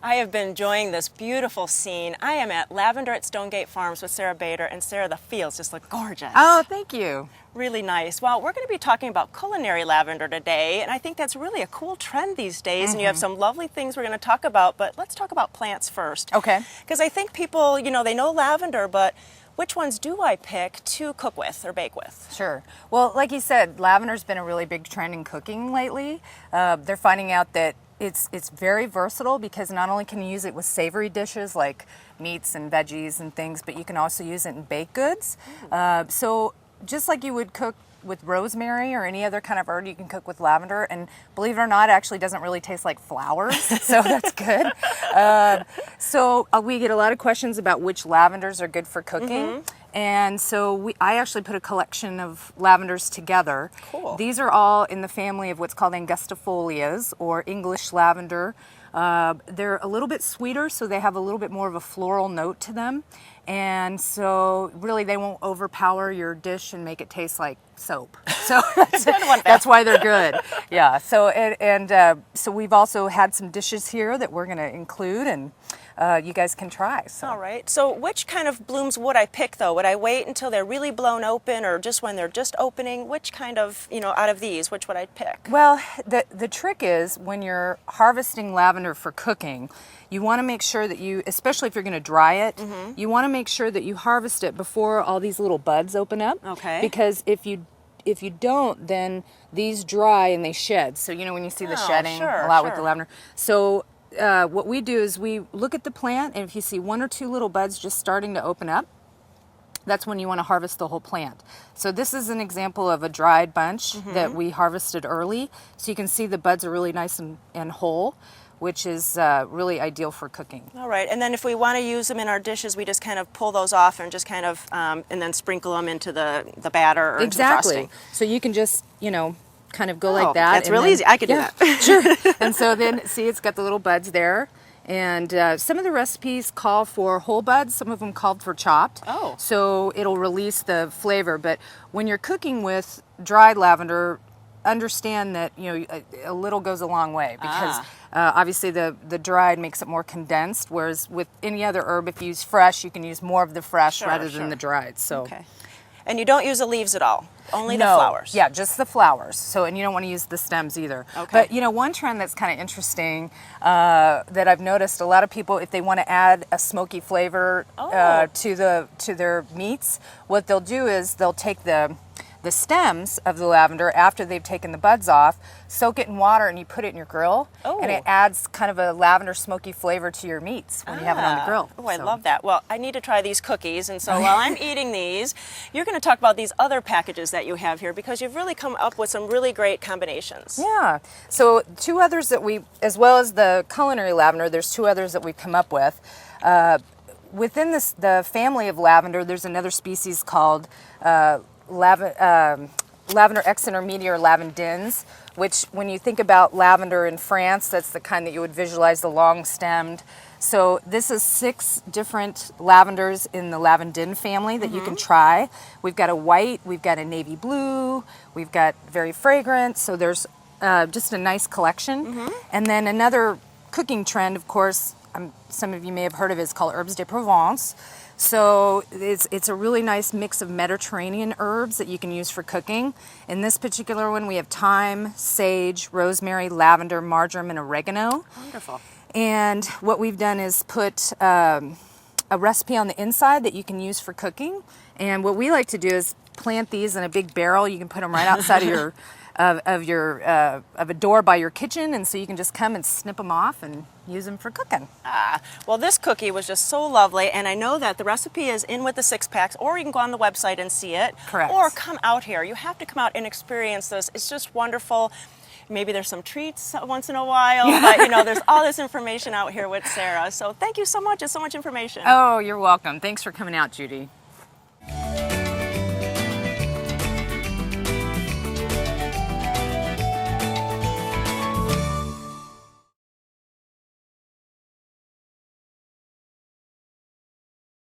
I have been enjoying this beautiful scene. I am at Lavender at Stonegate Farms with Sarah Bader, and Sarah, the fields just look gorgeous. Oh, thank you. Really nice. Well, we're going to be talking about culinary lavender today, and I think that's really a cool trend these days, and you have some lovely things we're going to talk about, but let's talk about plants first. Okay. Because I think people, you know, they know lavender, but which ones do I pick to cook with or bake with? Sure. Well, like you said, lavender's been a really big trend in cooking lately. They're finding out that it's very versatile because not only can you use it with savory dishes like meats and veggies and things, but you can also use it in baked goods. So just like you would cook with rosemary or any other kind of herb, you can cook with lavender, and believe it or not, it actually doesn't really taste like flowers, so that's good. We get a lot of questions about which lavenders are good for cooking, and so I actually put a collection of lavenders together. Cool. These are all in the family of what's called angustifolias, or English lavender. They're a little bit sweeter, so they have a little bit more of a floral note to them. And so really they won't overpower your dish and make it taste like soap. So that's why they're good. Yeah. So we've also had some dishes here that we're going to include, and you guys can try. So. All right. So which kind of blooms would I pick, though? Would I wait until they're really blown open, or just when they're just opening? Which kind of, out of these, which would I pick? Well, the trick is when you're harvesting lavender for cooking, you want to make sure that you, especially if you're going to dry it, you want to make sure that you harvest it before all these little buds open up. Okay. Because if you don't, then these dry and they shed. So when you see the shedding a lot with the lavender. So what we do is we look at the plant, and if you see one or two little buds just starting to open up, that's when you want to harvest the whole plant. So this is an example of a dried bunch that we harvested early. So you can see the buds are really nice and whole, which is really ideal for cooking. All right, and then if we want to use them in our dishes, we just kind of pull those off and just kind of, and then sprinkle them into the batter or into the frosting. So you can just, kind of go like that. That's real easy. I could do that. Sure. And so then, see, it's got the little buds there. And some of the recipes call for whole buds, some of them called for chopped. Oh. So it'll release the flavor. But when you're cooking with dried lavender, understand that a little goes a long way, because obviously the dried makes it more condensed, whereas with any other herb, if you use fresh, you can use more of the fresh rather than the dried. So. Okay. And you don't use the leaves at all? Only the No. flowers? Yeah, just the flowers. So, and you don't want to use the stems either. Okay. But one trend that's kind of interesting that I've noticed, a lot of people, if they want to add a smoky flavor to their meats, what they'll do is they'll take the stems of the lavender after they've taken the buds off, soak it in water, and you put it in your grill, and it adds kind of a lavender smoky flavor to your meats when you have it on the grill. Oh, I love that. Well, I need to try these cookies, and so while I'm eating these, you're going to talk about these other packages that you have here, because you've really come up with some really great combinations. Yeah. So two others that as well as the culinary lavender, there's two others that we've come up with. Within the family of lavender, there's another species called Lavender exintermedia, or lavandins, which when you think about lavender in France, that's the kind that you would visualize, the long-stemmed. So this is 6 different lavenders in the lavandin family that you can try. We've got a white, we've got a navy blue, we've got very fragrant, so there's just a nice collection. And then another cooking trend, of course, some of you may have heard of it, is called herbes de Provence. So it's a really nice mix of Mediterranean herbs that you can use for cooking. In this particular one, we have thyme, sage, rosemary, lavender, marjoram, and oregano. Wonderful. And what we've done is put a recipe on the inside that you can use for cooking. And what we like to do is plant these in a big barrel. You can put them right outside of your of a door by your kitchen, and so you can just come and snip them off and use them for cooking. Well, this cookie was just so lovely, and I know that the recipe is in with the 6-packs, or you can go on the website and see it. Correct. Or come out here. You have to come out and experience this. It's just wonderful. Maybe there's some treats once in a while, but there's all this information out here with Sarah. So thank you so much. It's so much information. Oh, you're welcome. Thanks for coming out, Judy.